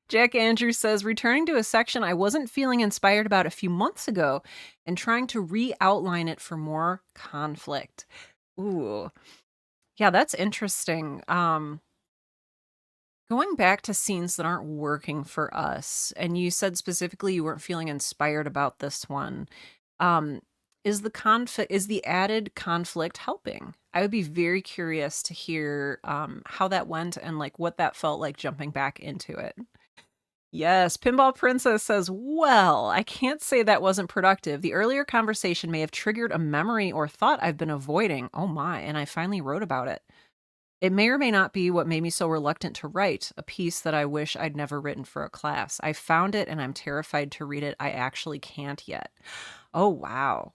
Jack Andrews says, returning to a section I wasn't feeling inspired about a few months ago and trying to re-outline it for more conflict. Ooh. Yeah, that's interesting. Going back to scenes that aren't working for us, and you said specifically you weren't feeling inspired about this one. Is the added conflict helping? I would be very curious to hear how that went and like what that felt like jumping back into it. Yes, Pinball Princess says, well, I can't say that wasn't productive. The earlier conversation may have triggered a memory or thought I've been avoiding. Oh my, and I finally wrote about it. It may or may not be what made me so reluctant to write a piece that I wish I'd never written for a class. I found it and I'm terrified to read it. I actually can't yet. Oh, wow.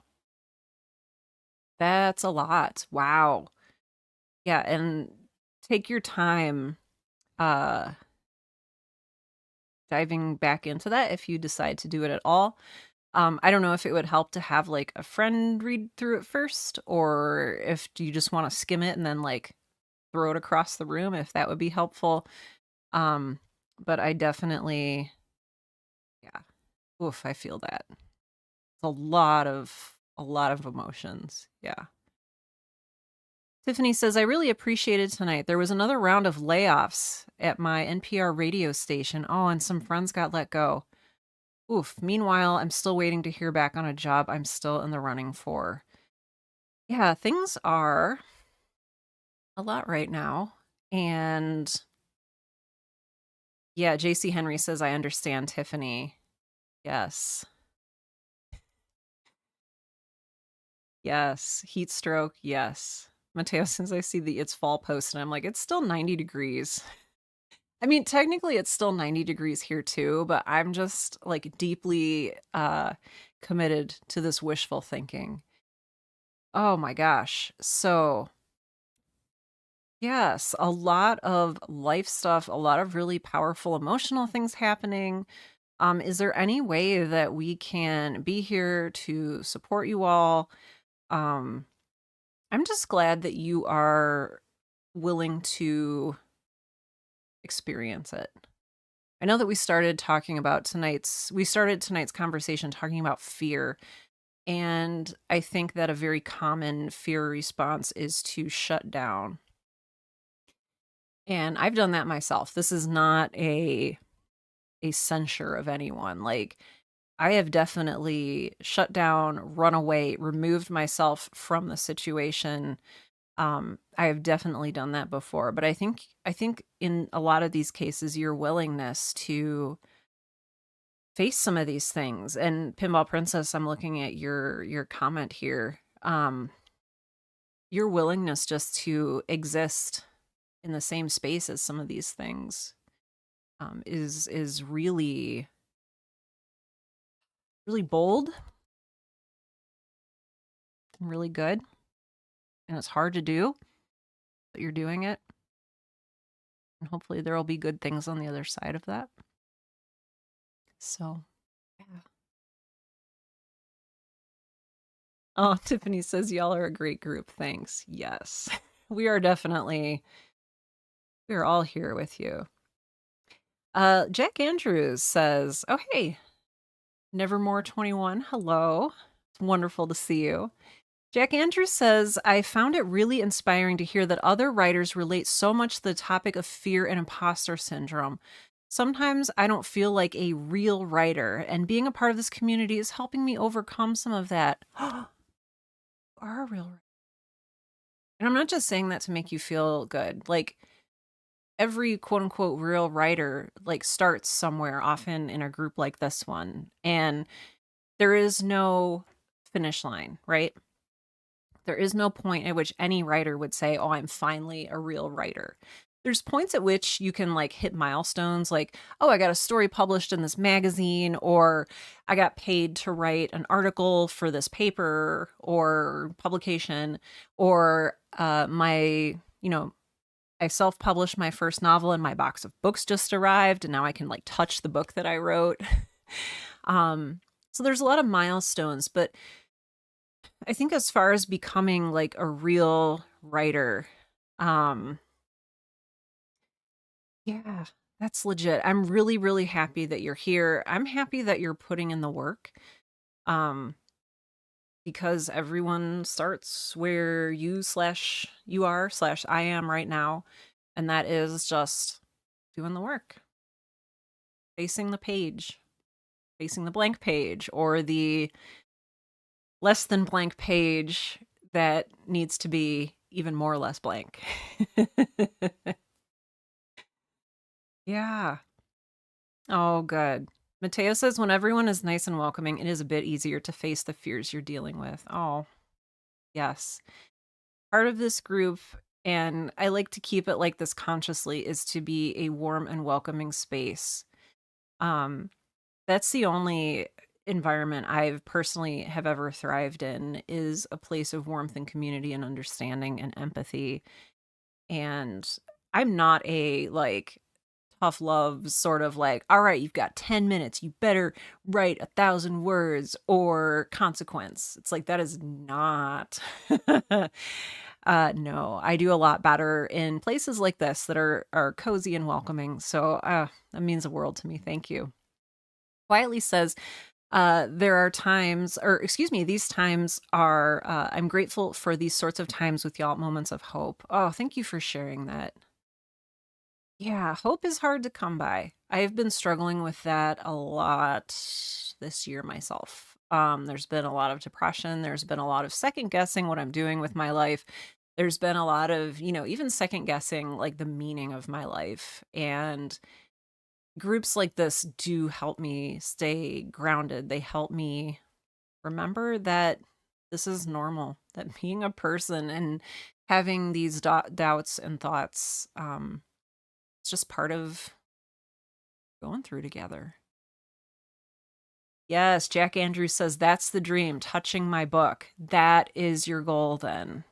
That's a lot. Wow. Yeah, and take your time uh diving back into that if you decide to do it at all. I don't know if it would help to have like a friend read through it first, or if you just want to skim it and then like throw it across the room, if that would be helpful. But I definitely, yeah, oof, I feel that. It's a lot of emotions. Yeah. Tiffany says, I really appreciated tonight. There was another round of layoffs at my NPR radio station. Oh, and some friends got let go. Oof. Meanwhile, I'm still waiting to hear back on a job I'm still in the running for. Yeah, things are a lot right now. And yeah, JC Henry says, I understand, Tiffany. Yes. Yes. Heat stroke. Yes. Mateo, since I see the it's fall post and I'm like, it's still 90 degrees. I mean, technically it's still 90 degrees here too, but I'm just like deeply committed to this wishful thinking. Oh my gosh. So, yes, a lot of life stuff, a lot of really powerful emotional things happening. Is there any way that we can be here to support you all? Um, I'm just glad that you are willing to experience it. I know that we started tonight's conversation talking about fear. And I think that a very common fear response is to shut down. And I've done that myself. This is not a censure of anyone. Like, I have definitely shut down, run away, removed myself from the situation. I have definitely done that before, but I think in a lot of these cases, your willingness to face some of these things, and Pinball Princess, I'm looking at your comment here. Your willingness just to exist in the same space as some of these things is really really bold and really good, and it's hard to do, but you're doing it, and hopefully there will be good things on the other side of that. So, yeah. Oh, Tiffany says y'all are a great group. Thanks. Yes. We are definitely we're all here with you. Jack Andrews says, "Oh hey, Nevermore 21. Hello. It's wonderful to see you." Jack Andrews says, "I found it really inspiring to hear that other writers relate so much to the topic of fear and imposter syndrome. Sometimes I don't feel like a real writer, and being a part of this community is helping me overcome some of that." You are a real writer. And I'm not just saying that to make you feel good. Like, every quote unquote real writer like starts somewhere, often in a group like this one, and there is no finish line, right? There is no point at which any writer would say, "Oh, I'm finally a real writer." There's points at which you can like hit milestones, like, "Oh, I got a story published in this magazine," or "I got paid to write an article for this paper or publication," or I self-published my first novel and my box of books just arrived and now I can like touch the book that I wrote. So there's a lot of milestones, but I think as far as becoming like a real writer, um yeah, that's legit. I'm really really happy that you're here. I'm happy that you're putting in the work. Um because everyone starts where you are slash I am right now, and that is just doing the work, facing the page, facing the blank page, or the less than blank page that needs to be even more or less blank. Yeah. Oh, good. Mateo says, when everyone is nice and welcoming, it is a bit easier to face the fears you're dealing with. Oh, yes. Part of this group, and I like to keep it like this consciously, is to be a warm and welcoming space. Um, that's the only environment I've personally have ever thrived in, is a place of warmth and community and understanding and empathy. And I'm not a like tough love sort of like, "All right, you've got 10 minutes, you better write 1,000 words or consequence." It's like, that is not no, I do a lot better in places like this that are cozy and welcoming. So that means the world to me. Thank you. Quietly says, there are times, or excuse me, these times are, I'm grateful for these sorts of times with y'all, moments of hope. Oh, thank you for sharing that. Yeah, hope is hard to come by. I've been struggling with that a lot this year myself. There's been a lot of depression. There's been a lot of second guessing what I'm doing with my life. There's been a lot of, even second guessing like the meaning of my life. And groups like this do help me stay grounded. They help me remember that this is normal, that being a person and having these doubts and thoughts, it's just part of going through together. Yes, Jack Andrews says that's the dream, touching my book. That is your goal then.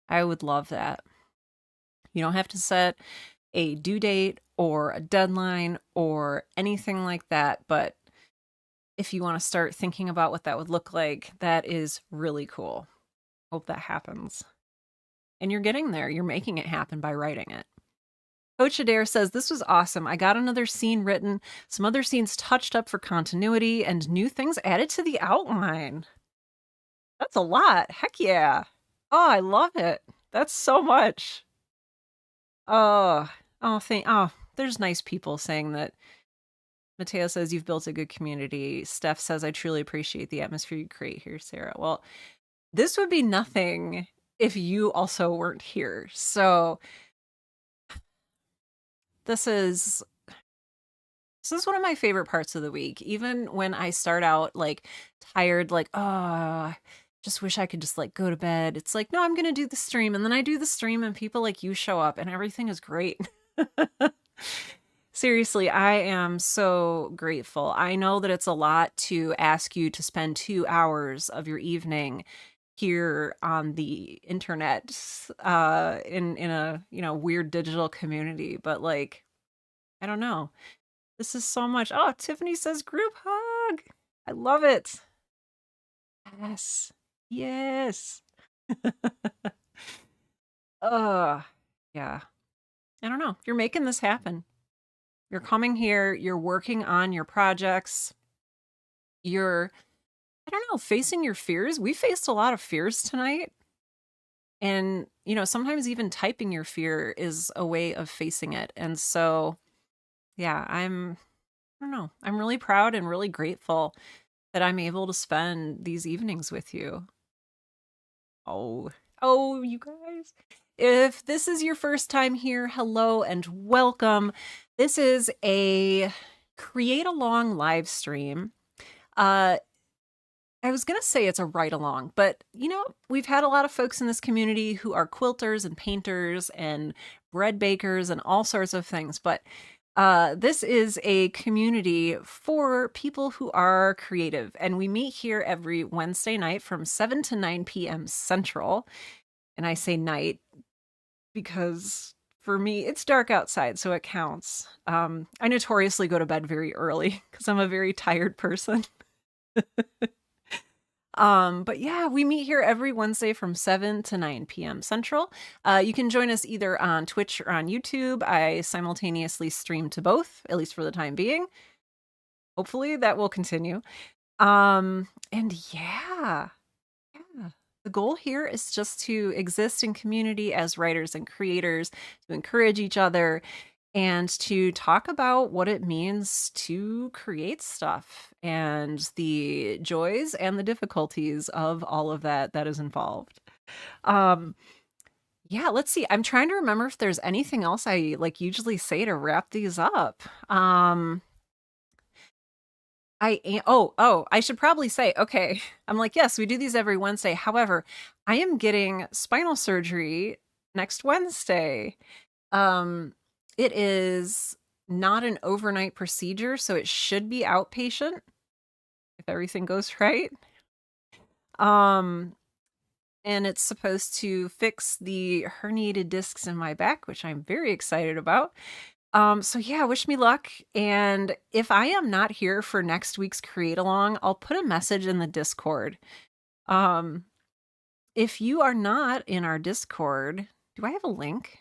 I would love that. You don't have to set a due date or a deadline or anything like that, but if you want to start thinking about what that would look like, that is really cool. Hope that happens. And you're getting there. You're making it happen by writing it. Coach Adair says, this was awesome. I got another scene written, some other scenes touched up for continuity, and new things added to the outline. That's a lot. Heck yeah. Oh, I love it. That's so much. Oh, there's nice people saying that. Mateo says, you've built a good community. Steph says, I truly appreciate the atmosphere you create here, Sarah. Well, this would be nothing if you also weren't here. So this is one of my favorite parts of the week. Even when I start out like tired, like, oh, just wish I could just like go to bed. It's like, no, I'm going to do the stream. And then I do the stream and people like you show up and everything is great. Seriously, I am so grateful. I know that it's a lot to ask you to spend 2 hours of your evening here on the internet, in a, weird digital community, but like, I don't know. This is so much. Oh, Tiffany says group hug. I love it. Yes. Yes. Yeah. I don't know. You're making this happen. You're coming here, you're working on your projects. You're, I don't know, facing your fears. We faced a lot of fears tonight. And, sometimes even typing your fear is a way of facing it. And so, yeah, I don't know. I'm really proud and really grateful that I'm able to spend these evenings with you. Oh, you guys. If this is your first time here, hello and welcome. This is a create along live stream. I was going to say it's a ride along, but we've had a lot of folks in this community who are quilters and painters and bread bakers and all sorts of things. But this is a community for people who are creative. And we meet here every Wednesday night from 7 to 9 p.m. Central. And I say night because for me, it's dark outside, so it counts. I notoriously go to bed very early because I'm a very tired person. But yeah, we meet here every Wednesday from 7 to 9 p.m. Central. You can join us either on Twitch or on YouTube. I simultaneously stream to both, at least for the time being. Hopefully that will continue. And yeah. The goal here is just to exist in community as writers and creators, to encourage each other, and to talk about what it means to create stuff and the joys and the difficulties of all of that is involved. Yeah, let's see. I'm trying to remember if there's anything else I like usually say to wrap these up. I should probably say, okay. I'm like, yes, we do these every Wednesday. However, I am getting spinal surgery next Wednesday. It is not an overnight procedure, so it should be outpatient if everything goes right. And it's supposed to fix the herniated discs in my back, which I'm very excited about. So yeah, wish me luck. And if I am not here for next week's create along, I'll put a message in the Discord. If you are not in our Discord, do I have a link?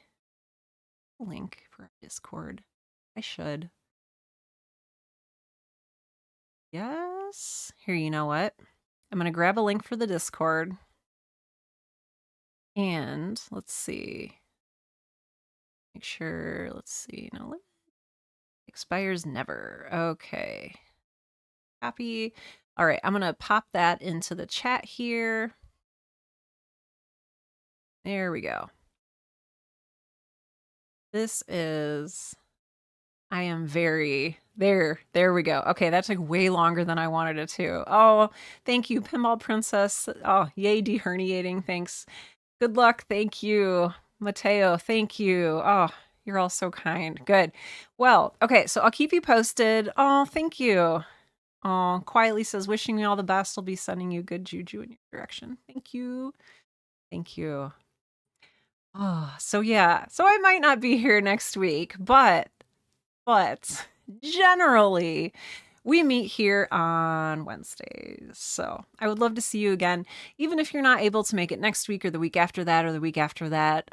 Link for our Discord. I should. Yes. Here, you know what? I'm going to grab a link for the Discord. And let's see. Make sure, let's see. No, expires never. Okay. Copy. All right, I'm going to pop that into the chat here. There we go. This is, I am very, there we go. Okay, that took way longer than I wanted it to. Oh, thank you, Pinball Princess. Oh, yay, deherniating. Thanks. Good luck. Thank you. Mateo, thank you. Oh, you're all so kind. Good. Well, okay, so I'll keep you posted. Oh, thank you. Oh, quietly says, wishing you all the best. I'll be sending you good juju in your direction. Thank you. Thank you. Oh, so yeah. So I might not be here next week, but generally we meet here on Wednesdays. So I would love to see you again. Even if you're not able to make it next week or the week after that or the week after that,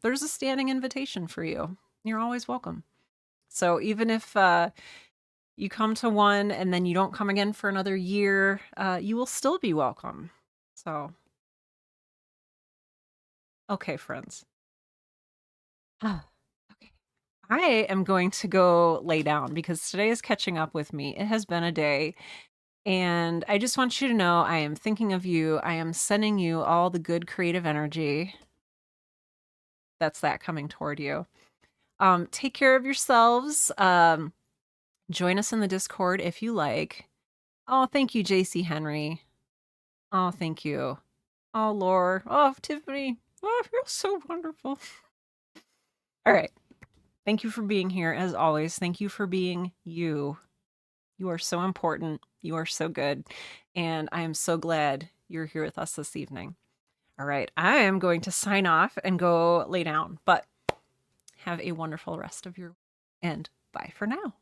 there's a standing invitation for you. You're always welcome. So even if you come to one and then you don't come again for another year, you will still be welcome. So, okay, friends. Okay. I am going to go lay down because today is catching up with me. It has been a day. And I just want you to know I am thinking of you. I am sending you all the good creative energy. That's that coming toward you. Take care of yourselves. Join us in the Discord if you like. Oh, thank you, JC Henry. Oh, thank you. Oh, Lore. Oh, Tiffany. Oh, you're so wonderful. All right. Thank you for being here as always. Thank you for being you. You are so important. You are so good. And I am so glad you're here with us this evening. All right. I am going to sign off and go lay down, but have a wonderful rest of your and bye for now.